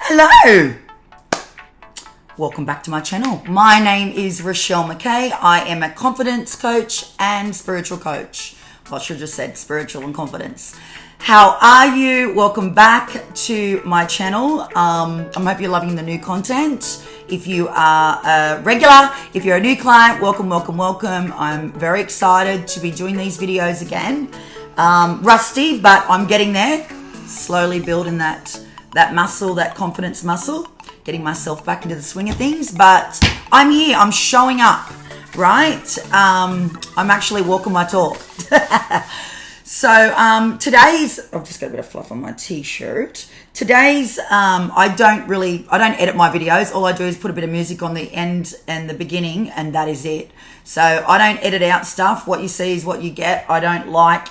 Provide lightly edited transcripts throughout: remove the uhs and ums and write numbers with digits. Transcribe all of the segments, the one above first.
Hello. Welcome back to my channel. My name is Rechelle Mackay. I am a confidence coach and spiritual coach. Well, I should have just said spiritual and confidence. How are you? Welcome back to my channel. I hope you're loving the new content. If you are a regular, if you're a new client, welcome. I'm very excited to be doing these videos again. Rusty, but I'm getting there. Slowly building that muscle, that confidence muscle. Getting myself back into the swing of things. But I'm here. I'm showing up, right? I'm actually walking my talk. So today's, I've just got a bit of fluff on my t-shirt. Today's, I don't edit my videos. All I do is put a bit of music on the end and the beginning, and that is it. So I don't edit out stuff. What you see is what you get. I don't like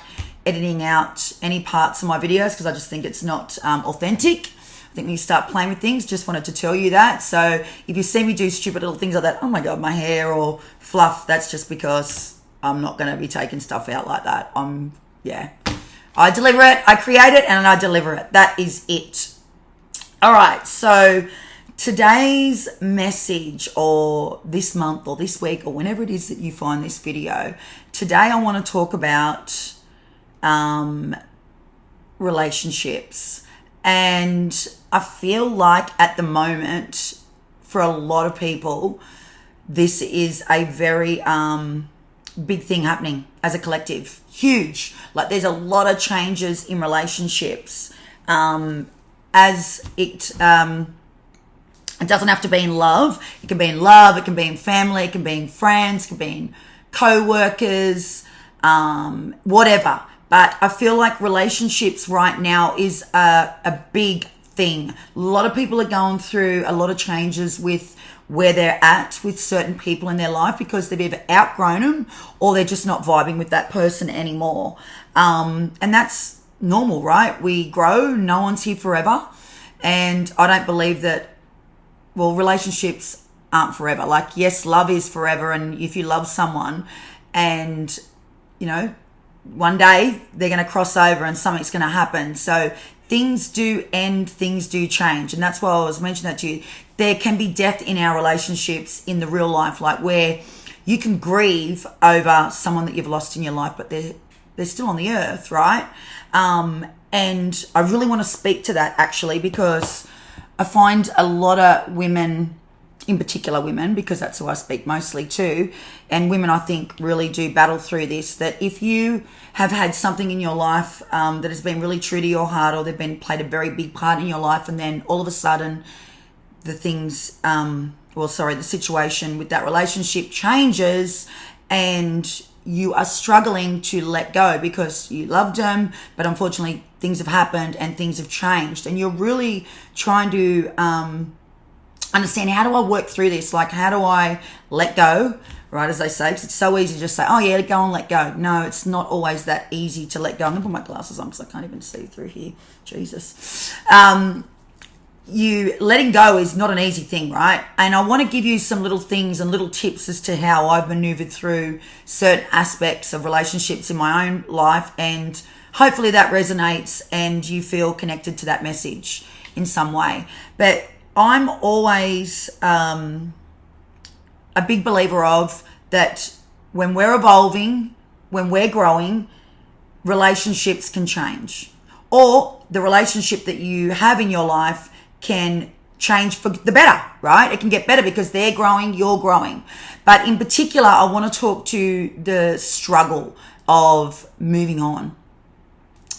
editing out any parts of my videos because I just think it's not authentic. I think when you start playing with things, just wanted to tell you that. So if you see me do stupid little things like that, oh my God, my hair or fluff, that's just because I'm not going to be taking stuff out like that. I deliver it, I create it, and I deliver it. That is it. All right, so today's message, or this month or this week or whenever it is that you find this video, today I want to talk about relationships. And I feel like at the moment, for a lot of people, this is a very big thing happening as a collective. Huge. Like there's a lot of changes in relationships. As it doesn't have to be in love. It can be in love, it can be in family, it can be in friends, it can be in co-workers, whatever. But I feel like relationships right now is a big thing. A lot of people are going through a lot of changes with where they're at with certain people in their life because they've either outgrown them or they're just not vibing with that person anymore. And that's normal, right? We grow, no one's here forever. And I don't believe that, well, relationships aren't forever. Like, yes, love is forever. And if you love someone and, you know, one day they're going to cross over and something's going to happen. So things do end, things do change. And that's why I was mentioning that to you. There can be death in our relationships in the real life, like where you can grieve over someone that you've lost in your life, but they're still on the earth, right? And I really want to speak to that actually, because I find a lot of women, in particular women, because that's who I speak mostly to, and women I think really do battle through this, that if you have had something in your life that has been really true to your heart, or they've been played a very big part in your life, and then all of a sudden the situation with that relationship changes and you are struggling to let go because you loved them, but unfortunately things have happened and things have changed, and you're really trying to understand, how do I work through this? Like, how do I let go, right, as they say? Because it's so easy to just say, oh yeah, go and let go. No, it's not always that easy to let go. I'm going to put my glasses on because I can't even see through here. Jesus. You letting go is not an easy thing, right? And I want to give you some little things and little tips as to how I've maneuvered through certain aspects of relationships in my own life, and hopefully that resonates and you feel connected to that message in some way. But I'm always a big believer of that when we're evolving, when we're growing, relationships can change. Or the relationship that you have in your life can change for the better, right? It can get better because they're growing, you're growing. But in particular, I want to talk to the struggle of moving on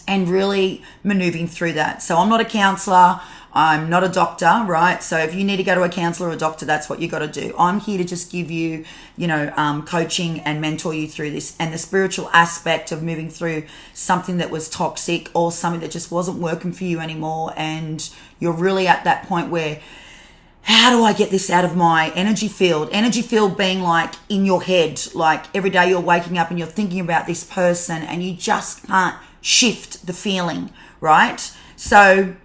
and really maneuvering through that. So I'm not a counselor. I'm not a doctor, right? So if you need to go to a counselor or a doctor, that's what you got to do. I'm here to just give you, coaching and mentor you through this, and the spiritual aspect of moving through something that was toxic or something that just wasn't working for you anymore. And you're really at that point where, how do I get this out of my energy field? Energy field being like in your head, like every day you're waking up and you're thinking about this person and you just can't shift the feeling, right? So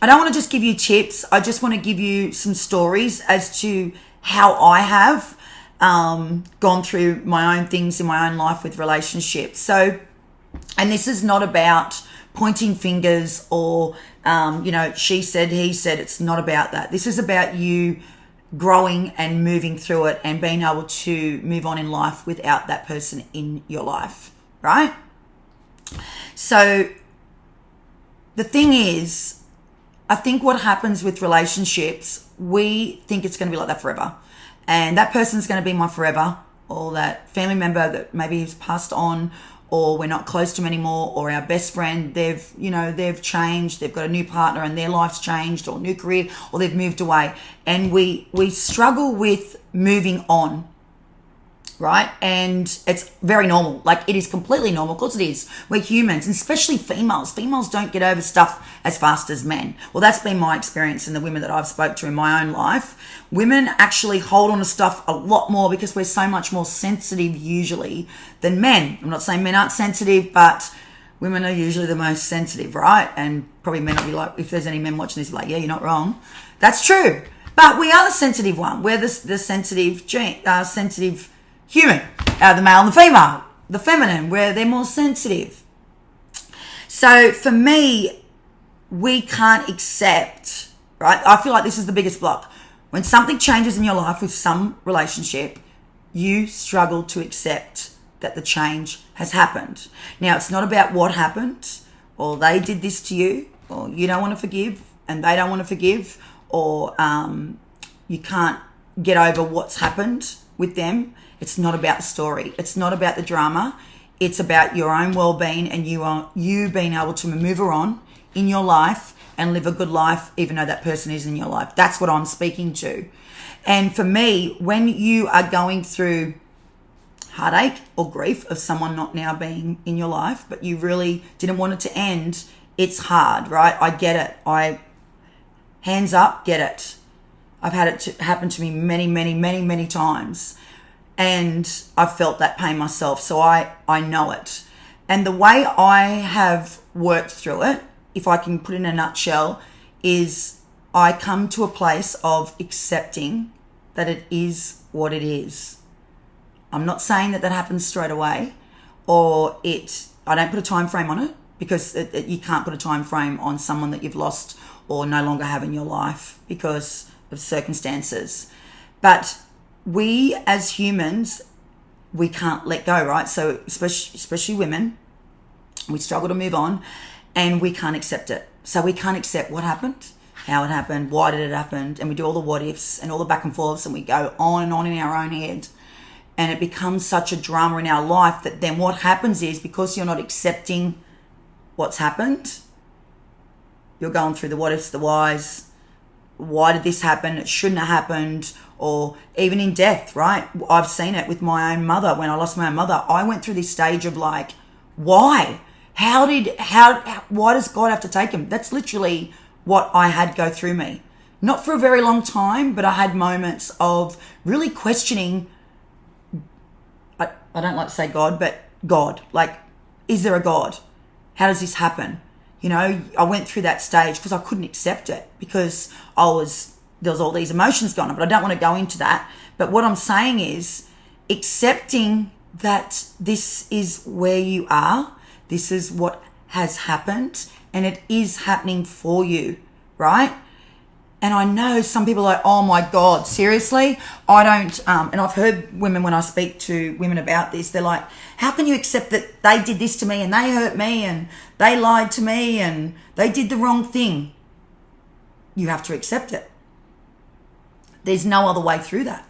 I don't want to just give you tips. I just want to give you some stories as to how I have gone through my own things in my own life with relationships. So, and this is not about pointing fingers or, she said, he said. It's not about that. This is about you growing and moving through it and being able to move on in life without that person in your life, right? So the thing is, I think what happens with relationships, we think it's going to be like that forever. And that person's going to be my forever, or that family member that maybe has passed on, or we're not close to them anymore, or our best friend, they've changed, they've got a new partner and their life's changed, or new career, or they've moved away. And we struggle with moving on, right? And it's very normal. Like, it is completely normal. Of course it is. We're humans, and especially females. Females don't get over stuff as fast as men. Well, that's been my experience in the women that I've spoke to in my own life. Women actually hold on to stuff a lot more because we're so much more sensitive usually than men. I'm not saying men aren't sensitive, but women are usually the most sensitive, right? And probably men will be like, if there's any men watching this, like, yeah, you're not wrong. That's true. But we are the sensitive one. We're the sensitive human, the male and the female, the feminine, where they're more sensitive. So for me, we can't accept, right? I feel like this is the biggest block. When something changes in your life with some relationship, you struggle to accept that the change has happened. Now, it's not about what happened, or they did this to you, or you don't want to forgive and they don't want to forgive, or you can't get over what's happened with them. It's not about the story. It's not about the drama. It's about your own well-being and you being able to maneuver on in your life and live a good life, even though that person is in your life. That's what I'm speaking to. And for me, when you are going through heartache or grief of someone not now being in your life, but you really didn't want it to end, it's hard, right? I get it. Hands up, get it. I've had it happen to me many, many, many, many times. And I've felt that pain myself, so I know it. And the way I have worked through it, if I can put it in a nutshell, is I come to a place of accepting that it is what it is. I'm not saying that happens straight away, or I don't put a time frame on it, because you can't put a time frame on someone that you've lost or no longer have in your life because of circumstances. But we as humans, we can't let go, right? So especially women, we struggle to move on and we can't accept it. So we can't accept what happened, how it happened, why did it happen, and we do all the what ifs and all the back and forths, and we go on and on in our own head. And it becomes such a drama in our life that then what happens is, because you're not accepting what's happened, you're going through the what ifs, the whys. Why did this happen? It shouldn't have happened. Or even in death, right? I've seen it with my own mother. When I lost my own mother, I went through this stage of like, why? Why does God have to take him? That's literally what I had go through me. Not for a very long time, but I had moments of really questioning, I don't like to say God, but God. Like, is there a God? How does this happen? I went through that stage because I couldn't accept it, because there was all these emotions going on, but I don't want to go into that. But what I'm saying is accepting that this is where you are, this is what has happened, and it is happening for you, right? And I know some people are like, oh my God, seriously? I don't, and I've heard women, when I speak to women about this, they're like, how can you accept that they did this to me and they hurt me and they lied to me and they did the wrong thing? You have to accept it. There's no other way through that.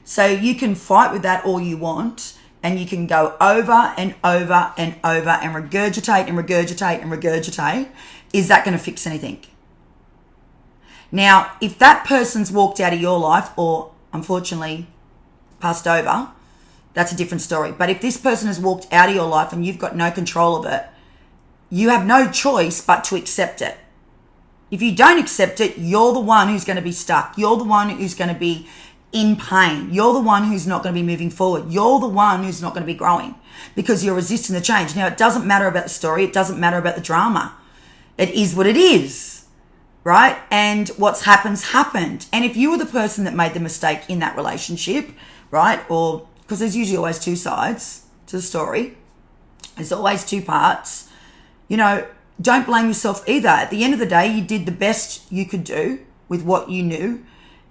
So you can fight with that all you want, and you can go over and over and over and regurgitate and regurgitate and regurgitate. Is that going to fix anything? Now, if that person's walked out of your life or unfortunately passed over, that's a different story. But if this person has walked out of your life and you've got no control of it, you have no choice but to accept it. If you don't accept it, you're the one who's going to be stuck. You're the one who's going to be in pain. You're the one who's not going to be moving forward. You're the one who's not going to be growing because you're resisting the change. Now, it doesn't matter about the story. It doesn't matter about the drama. It is what it is, right? And what's happened. And if you were the person that made the mistake in that relationship, right? Or because there's usually always two sides to the story. There's always two parts. don't blame yourself either. At the end of the day, you did the best you could do with what you knew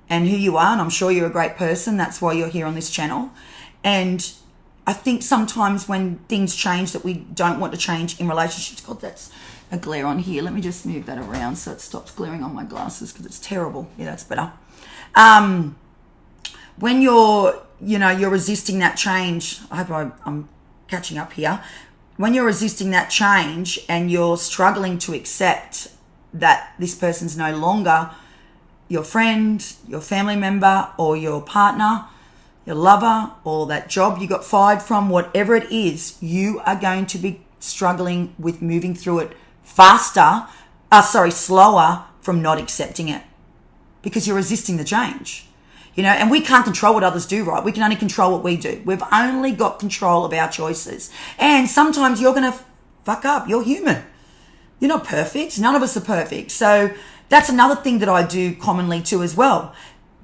and who you are. And I'm sure you're a great person. That's why you're here on this channel. And I think sometimes when things change that we don't want to change in relationships, God, that's a glare on here. Let me just move that around so it stops glaring on my glasses because it's terrible. Yeah, that's better. When you're resisting that change, I hope I'm catching up here. When you're resisting that change and you're struggling to accept that this person's no longer your friend, your family member, or your partner, your lover, or that job you got fired from, whatever it is, you are going to be struggling with moving through it slower from not accepting it because you're resisting the change. And we can't control what others do, right? We can only control what we do. We've only got control of our choices. And sometimes you're going to fuck up. You're human. You're not perfect. None of us are perfect. So that's another thing that I do commonly too as well.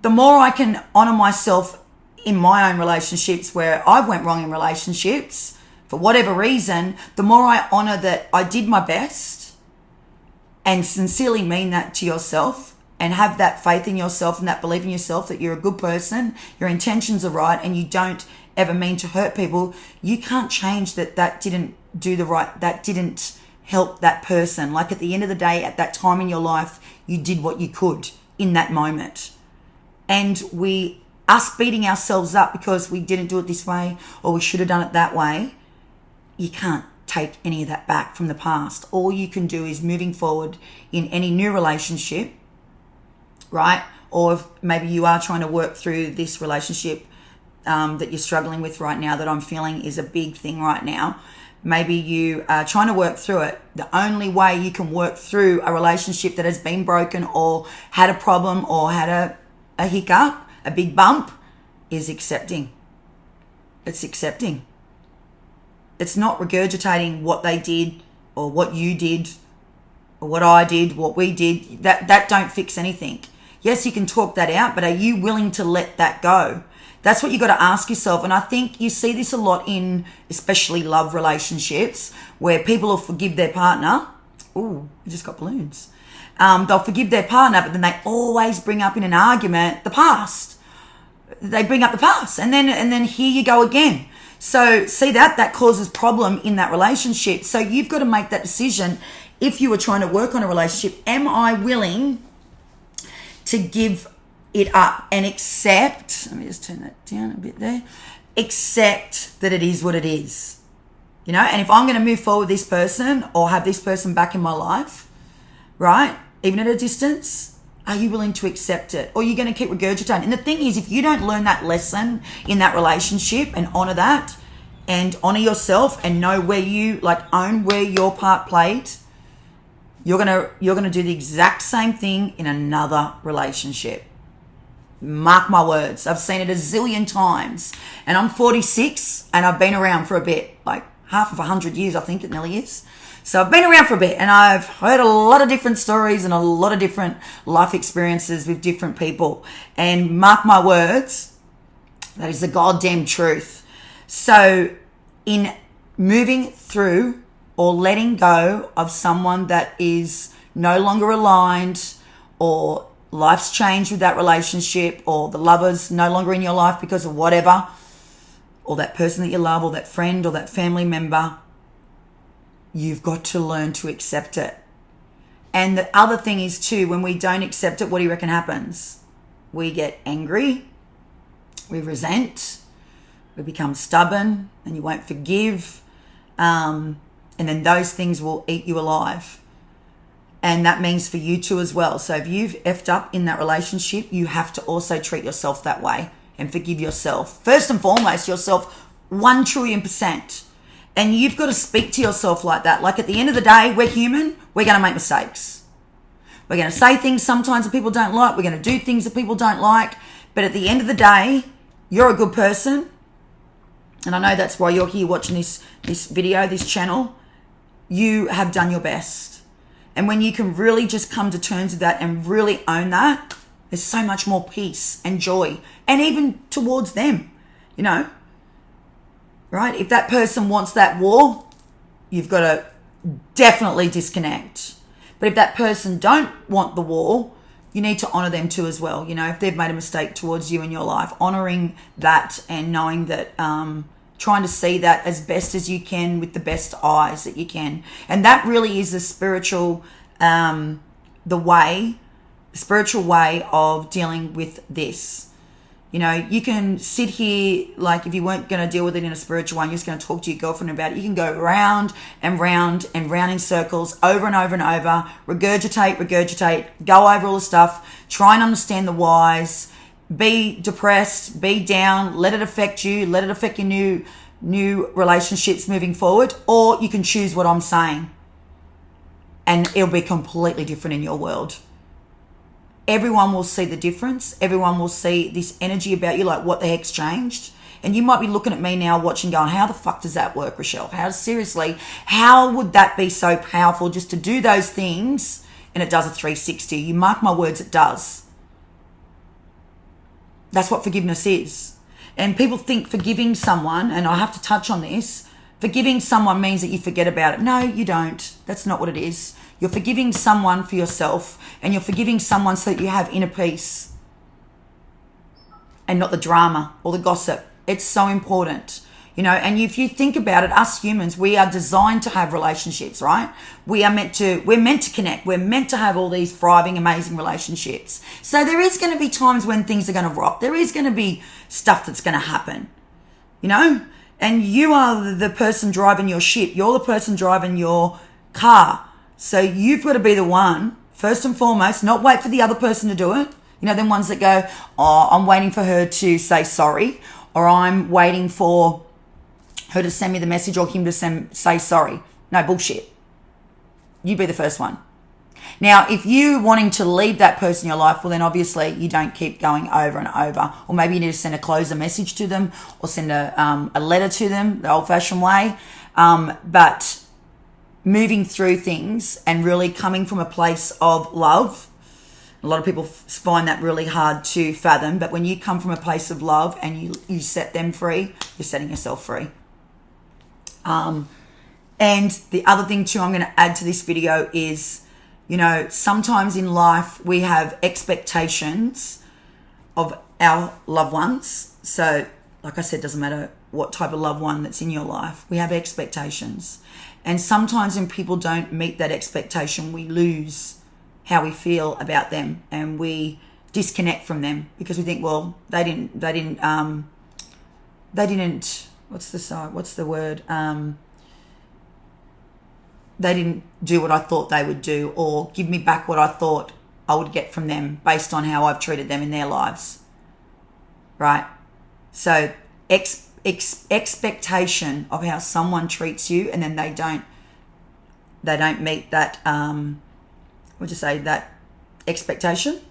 The more I can honor myself in my own relationships where I've went wrong in relationships for whatever reason, the more I honor that I did my best and sincerely mean that to yourself, and have that faith in yourself and that belief in yourself that you're a good person, your intentions are right, and you don't ever mean to hurt people, you can't change that didn't that didn't help that person. Like at the end of the day, at that time in your life, you did what you could in that moment. And us beating ourselves up because we didn't do it this way or we should have done it that way, you can't take any of that back from the past. All you can do is moving forward in any new relationship, right? Or if maybe you are trying to work through this relationship that you're struggling with right now, that I'm feeling is a big thing right now. Maybe you are trying to work through it. The only way you can work through a relationship that has been broken or had a problem or had a hiccup, a big bump, is accepting. It's accepting. It's not regurgitating what they did or what you did or what I did, what we did. That don't fix anything. Yes, you can talk that out, but are you willing to let that go? That's what you got to ask yourself. And I think you see this a lot in especially love relationships where people will forgive their partner. Ooh, I just got balloons. They'll forgive their partner, but then they always bring up in an argument the past. They bring up the past and then here you go again. So see that causes problem in that relationship. So you've got to make that decision. If you were trying to work on a relationship, am I willing to give it up and accept, let me just turn that down a bit there, accept that it is what it is. And if I'm going to move forward with this person or have this person back in my life, right, even at a distance, are you willing to accept it? Or are you going to keep regurgitating? And the thing is, if you don't learn that lesson in that relationship and honor that and honor yourself and know where you, own where your part played, you're gonna do the exact same thing in another relationship. Mark my words. I've seen it a zillion times. And I'm 46 and I've been around for a bit, like half of 100 years, I think it nearly is. So I've been around for a bit and I've heard a lot of different stories and a lot of different life experiences with different people. And mark my words, that is the goddamn truth. So in moving through or letting go of someone that is no longer aligned, or life's changed with that relationship, or the lover's no longer in your life because of whatever, or that person that you love, or that friend, or that family member, you've got to learn to accept it. And the other thing is too, when we don't accept it, what do you reckon happens? We get angry, we resent, we become stubborn, and you won't forgive. And then those things will eat you alive. And that means for you too as well. So if you've effed up in that relationship, you have to also treat yourself that way and forgive yourself. First and foremost, yourself 1,000,000,000%. And you've got to speak to yourself like that. Like at the end of the day, we're human. We're going to make mistakes. We're going to say things sometimes that people don't like. We're going to do things that people don't like. But at the end of the day, you're a good person. And I know that's why you're here watching this video, this channel. You have done your best. And when you can really just come to terms with that and really own that, there's so much more peace and joy. And even towards them, right? If that person wants that war, you've got to definitely disconnect. But if that person don't want the war, you need to honor them too as well. You know, if they've made a mistake towards you in your life, honoring that and knowing that, trying to see that as best as you can with the best eyes that you can. And that really is the spiritual, spiritual way of dealing with this. You know, you can sit here, like if you weren't going to deal with it in a spiritual way, you're just going to talk to your girlfriend about it. You can go round and round and round in circles over and over and over, regurgitate, go over all the stuff, try and understand the whys, be depressed, be down, let it affect you, let it affect your new relationships moving forward, or you can choose what I'm saying and it'll be completely different in your world. Everyone will see the difference. Everyone will see this energy about you, like what the heck's changed. And you might be looking at me now watching going, how the fuck does that work, Rechelle? Seriously, how would that be so powerful just to do those things? And it does a 360. You mark my words, it does. That's what forgiveness is. And people think forgiving someone, and I have to touch on this, forgiving someone means that you forget about it. No, you don't. That's not what it is. You're forgiving someone for yourself, and you're forgiving someone so that you have inner peace and not the drama or the gossip. It's so important, you know. And if you think about it, us humans, we are designed to have relationships, right? We're meant to connect. We're meant to have all these thriving, amazing relationships. So there is going to be times when things are going to rock. There is going to be stuff that's going to happen, you know. And you are the person driving your ship. You're the person driving your car. So you've got to be the one, first and foremost, not wait for the other person to do it. You know, them ones that go, oh, I'm waiting for her to say sorry, or I'm waiting for her to send me the message or him to say sorry. No, bullshit. You be the first one. Now, if you wanting to leave that person in your life, well, then obviously you don't keep going over and over. Or maybe you need to send a closer message to them or send a letter to them the old-fashioned way. But moving through things and really coming from a place of love. A lot of people find that really hard to fathom, but when you come from a place of love and you set them free, you're setting yourself free. And the other thing too I'm going to add to this video is, you know, sometimes in life we have expectations of our loved ones. So, like I said, doesn't matter what type of loved one that's in your life. We have expectations. And sometimes when people don't meet that expectation, we lose how we feel about them and we disconnect from them because we think, well, they didn't, they didn't do what I thought they would do or give me back what I thought I would get from them based on how I've treated them in their lives. Right? So expectation of how someone treats you and then they don't meet that that expectation,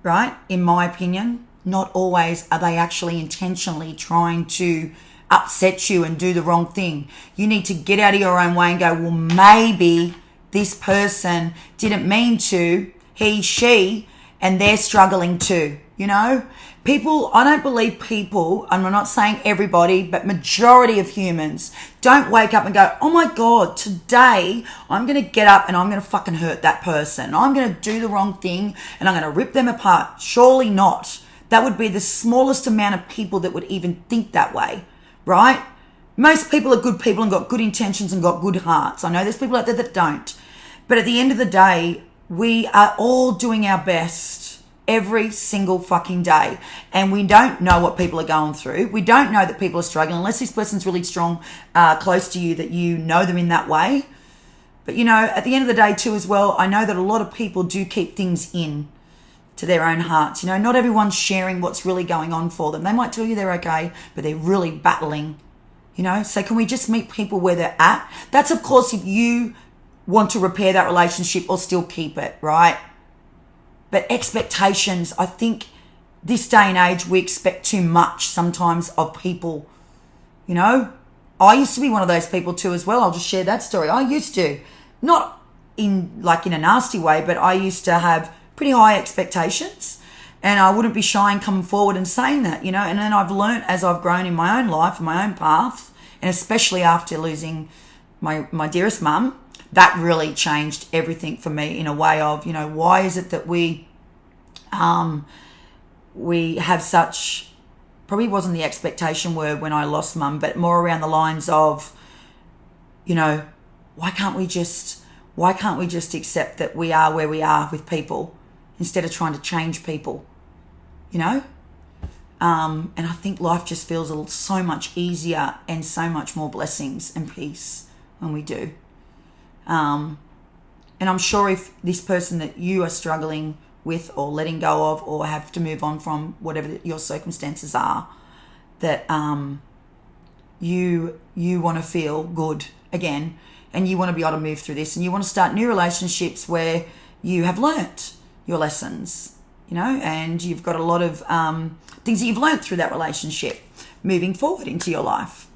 right? In my opinion, not always are they actually intentionally trying to upset you and do the wrong thing. You need to get out of your own way and go, well, maybe this person didn't mean to, he, she, and they're struggling too, you know? People, I don't believe people, and I'm not saying everybody, but majority of humans don't wake up and go, oh my God, today I'm going to get up and I'm going to fucking hurt that person. I'm going to do the wrong thing and I'm going to rip them apart. Surely not. That would be the smallest amount of people that would even think that way, right? Most people are good people and got good intentions and got good hearts. I know there's people out there that don't. But at the end of the day, we are all doing our best every single fucking day. And we don't know what people are going through. We don't know that people are struggling unless this person's really strong, close to you, that you know them in that way. But, you know, at the end of the day too as well, I know that a lot of people do keep things in to their own hearts. You know, not everyone's sharing what's really going on for them. They might tell you they're okay, but they're really battling, you know. So can we just meet people where they're at? That's, of course, if you want to repair that relationship or still keep it, right? But expectations, I think this day and age, we expect too much sometimes of people, you know. I used to be one of those people too as well. I'll just share that story. I used to, not in a nasty way, but I used to have pretty high expectations and I wouldn't be shy in coming forward and saying that, you know. And then I've learned as I've grown in my own life and my own path, and especially after losing my dearest mum, that really changed everything for me in a way of, why is it that we have such, probably wasn't the expectation word when I lost mum, but more around the lines of, why can't we just accept that we are where we are with people instead of trying to change people, And I think life just feels so much easier and so much more blessings and peace when we do. And I'm sure if this person that you are struggling with or letting go of or have to move on from, whatever your circumstances are, that you want to feel good again, and you want to be able to move through this, and you want to start new relationships where you have learnt your lessons, and you've got a lot of things that you've learnt through that relationship moving forward into your life.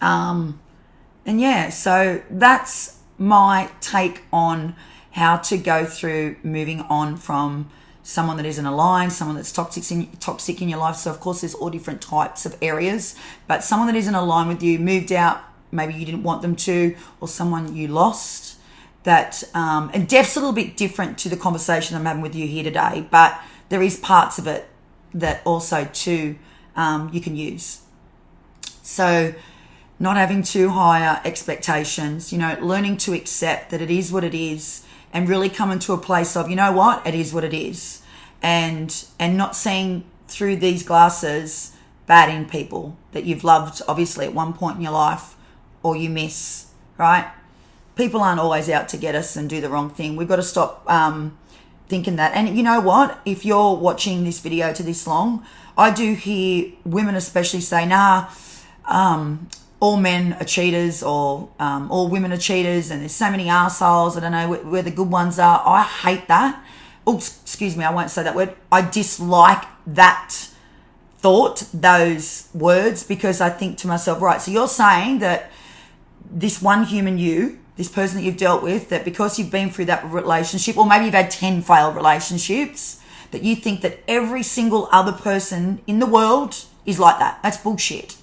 So that's my take on how to go through moving on from someone that isn't aligned, someone that's toxic in your life. So of course there's all different types of areas, but someone that isn't aligned with you, moved out, maybe you didn't want them to, or someone you lost. That and death's a little bit different to the conversation I'm having with you here today, but there is parts of it that also too you can use. So not having too higher expectations, learning to accept that it is what it is, and really coming to a place of, it is what it is, and not seeing through these glasses bad in people that you've loved, obviously, at one point in your life, or you miss, right? People aren't always out to get us and do the wrong thing. We've got to stop thinking that. And you know what? If you're watching this video to this long, I do hear women especially say, all men are cheaters, or all women are cheaters, and there's so many arseholes, I don't know where the good ones are. I hate that. Oops, excuse me, I won't say that word. I dislike that thought, those words, because I think to myself, right, so you're saying that this one human this person that you've dealt with, that because you've been through that relationship, or maybe you've had 10 failed relationships, that you think that every single other person in the world is like that. That's bullshit,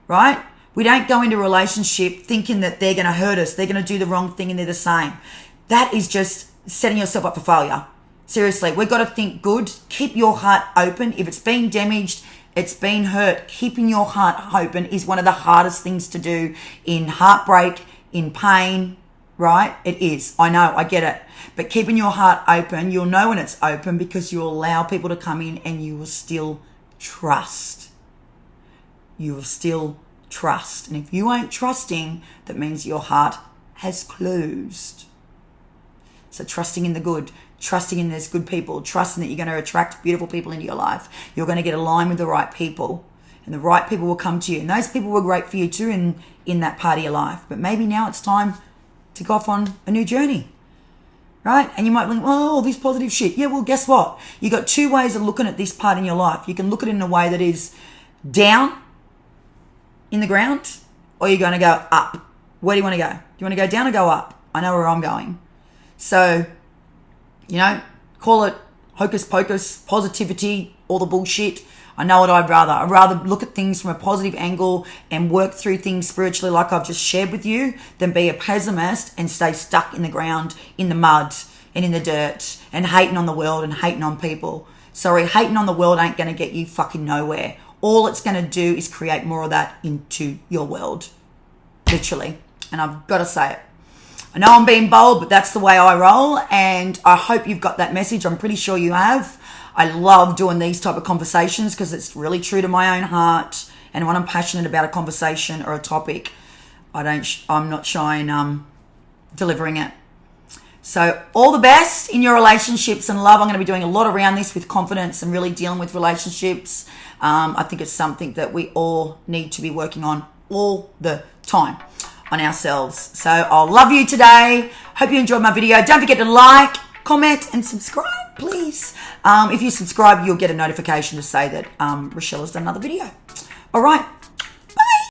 right? We don't go into a relationship thinking that they're going to hurt us, they're going to do the wrong thing, and they're the same. That is just setting yourself up for failure. Seriously, we've got to think good. Keep your heart open. If it's been damaged, it's been hurt, keeping your heart open is one of the hardest things to do in heartbreak, in pain, right? It is. I know, I get it. But keeping your heart open, you'll know when it's open because you'll allow people to come in and you will still trust. You will still trust. And if you ain't trusting, that means your heart has closed. So trusting in the good, trusting in there's good people, trusting that you're going to attract beautiful people into your life. You're going to get aligned with the right people, and the right people will come to you. And those people were great for you too in that part of your life. But maybe now it's time to go off on a new journey, right? And you might think, all this positive shit. Yeah, well, guess what? You got two ways of looking at this part in your life. You can look at it in a way that is down in the ground, or you're going to go up. Where do you want to go? Do you want to go down or go up? I know where I'm going. So, call it hocus pocus, positivity, all the bullshit. I know what I'd rather. I'd rather look at things from a positive angle and work through things spiritually like I've just shared with you than be a pessimist and stay stuck in the ground, in the mud and in the dirt and hating on the world and hating on people. Sorry, hating on the world ain't going to get you fucking nowhere. All it's going to do is create more of that into your world. Literally. And I've got to say it. I know I'm being bold, but that's the way I roll, and I hope you've got that message. I'm pretty sure you have. I love doing these type of conversations because it's really true to my own heart, and when I'm passionate about a conversation or a topic, I'm not shy in delivering it. So all the best in your relationships and love. I'm going to be doing a lot around this with confidence and really dealing with relationships. I think it's something that we all need to be working on all the time on ourselves. So I'll love you today. Hope you enjoyed my video. Don't forget to like, comment and subscribe, please. If you subscribe, you'll get a notification to say that Rechelle has done another video. All right.